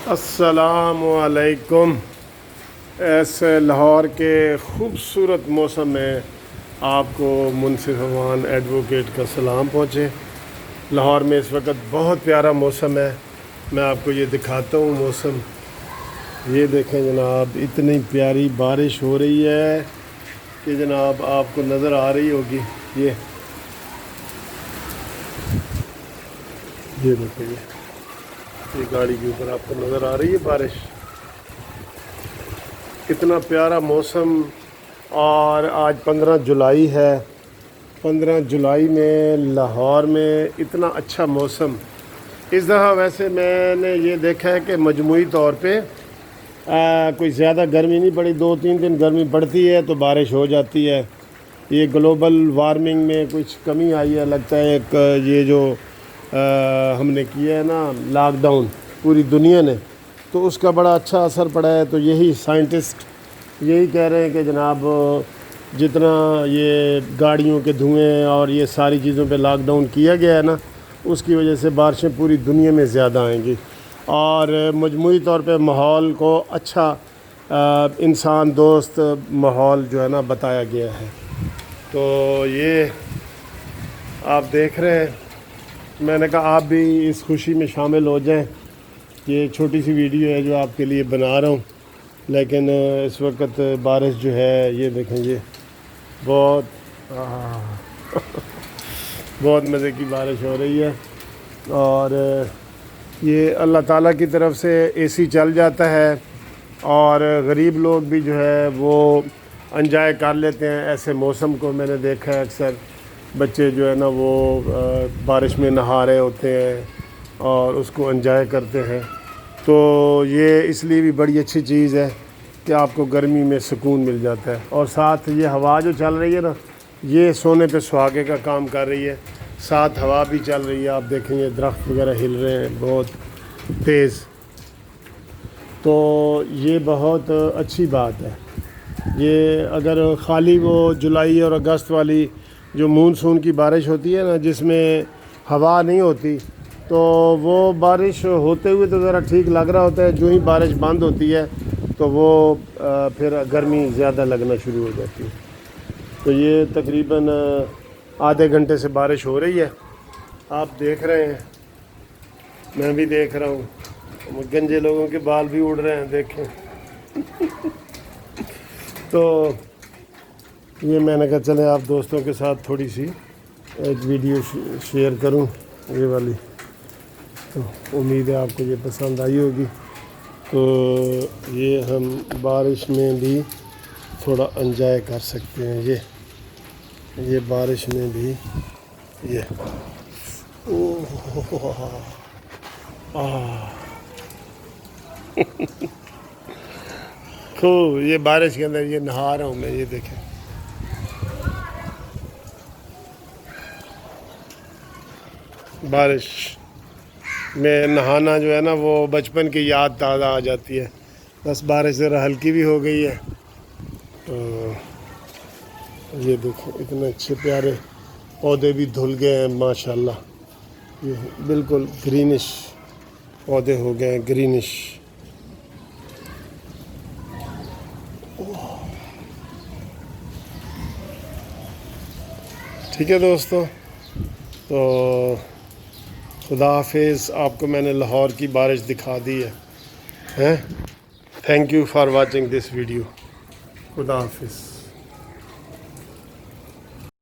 السلام علیکم۔ ایسے لاہور کے خوبصورت موسم میں آپ کو منصف امان ایڈوکیٹ کا سلام پہنچے۔ لاہور میں اس وقت بہت پیارا موسم ہے، میں آپ کو یہ دکھاتا ہوں موسم۔ یہ دیکھیں جناب، اتنی پیاری بارش ہو رہی ہے کہ جناب آپ کو نظر آ رہی ہوگی۔ یہ دیکھیں، یہ گاڑی کے اوپر آپ کو نظر آ رہی ہے بارش۔ کتنا پیارا موسم، اور آج 15 جولائی ہے۔ 15 جولائی میں لاہور میں اتنا اچھا موسم اس دفعہ ویسے میں نے یہ دیکھا ہے کہ مجموعی طور پہ کوئی زیادہ گرمی نہیں پڑی۔ 2-3 دن گرمی پڑتی ہے تو بارش ہو جاتی ہے۔ یہ گلوبل وارمنگ میں کچھ کمی آئی ہے لگتا ہے۔ ایک یہ جو ہم نے کیا ہے نا لاک ڈاؤن پوری دنیا نے، تو اس کا بڑا اچھا اثر پڑا ہے۔ تو یہی سائنٹسٹ یہی کہہ رہے ہیں کہ جناب جتنا یہ گاڑیوں کے دھوئیں اور یہ ساری چیزوں پہ لاک ڈاؤن کیا گیا ہے نا، اس کی وجہ سے بارشیں پوری دنیا میں زیادہ آئیں گی، اور مجموعی طور پہ ماحول کو اچھا انسان دوست ماحول جو ہے نا بتایا گیا ہے۔ تو یہ آپ دیکھ رہے ہیں، میں نے کہا آپ بھی اس خوشی میں شامل ہو جائیں۔ یہ چھوٹی سی ویڈیو ہے جو آپ کے لیے بنا رہا ہوں، لیکن اس وقت بارش جو ہے یہ دیکھیں، یہ بہت بہت مزے کی بارش ہو رہی ہے، اور یہ اللہ تعالیٰ کی طرف سے اے سی چل جاتا ہے، اور غریب لوگ بھی جو ہے وہ انجوائے کر لیتے ہیں ایسے موسم کو۔ میں نے دیکھا ہے اکثر بچے جو ہے نا وہ بارش میں نہا رہے ہوتے ہیں اور اس کو انجوائے کرتے ہیں۔ تو یہ اس لیے بھی بڑی اچھی چیز ہے کہ آپ کو گرمی میں سکون مل جاتا ہے، اور ساتھ یہ ہوا جو چل رہی ہے نا، یہ سونے پہ سہاگے کا کام کر رہی ہے۔ ساتھ ہوا بھی چل رہی ہے، آپ دیکھیں یہ درخت وغیرہ ہل رہے ہیں بہت تیز۔ تو یہ بہت اچھی بات ہے۔ یہ اگر خالی وہ جولائی اور اگست والی جو مونسون کی بارش ہوتی ہے نا، جس میں ہوا نہیں ہوتی، تو وہ بارش ہوتے ہوئے تو ذرا ٹھیک لگ رہا ہوتا ہے، جو ہی بارش بند ہوتی ہے تو وہ پھر گرمی زیادہ لگنا شروع ہو جاتی ہے۔ تو یہ تقریباً آدھے گھنٹے سے بارش ہو رہی ہے، آپ دیکھ رہے ہیں، میں بھی دیکھ رہا ہوں، گنجے لوگوں کے بال بھی اڑ رہے ہیں، دیکھیں۔ تو یہ میں نے کہا چلیں آپ دوستوں کے ساتھ تھوڑی سی ایک ویڈیو شیئر کروں یہ والی، تو امید ہے آپ کو یہ پسند آئی ہوگی۔ تو یہ ہم بارش میں بھی تھوڑا انجوائے کر سکتے ہیں۔ یہ بارش میں بھی یہ خوب، یہ بارش کے اندر یہ نہا رہا ہوں میں، یہ دیکھیں بارش میں نہانا جو ہے نا وہ بچپن کی یاد تازہ آ جاتی ہے۔ بس بارش ذرا ہلکی بھی ہو گئی ہے، تو یہ دیکھیں اتنے اچھے پیارے پودے بھی دھل گئے ہیں ماشاءاللہ۔ یہ بالکل گرینش پودے ہو گئے ہیں، گرینش۔ ٹھیک ہے دوستو، تو خدا حافظ۔ آپ کو میں نے لاہور کی بارش دکھا دی ہے۔ Thank you for watching this video. خدا حافظ۔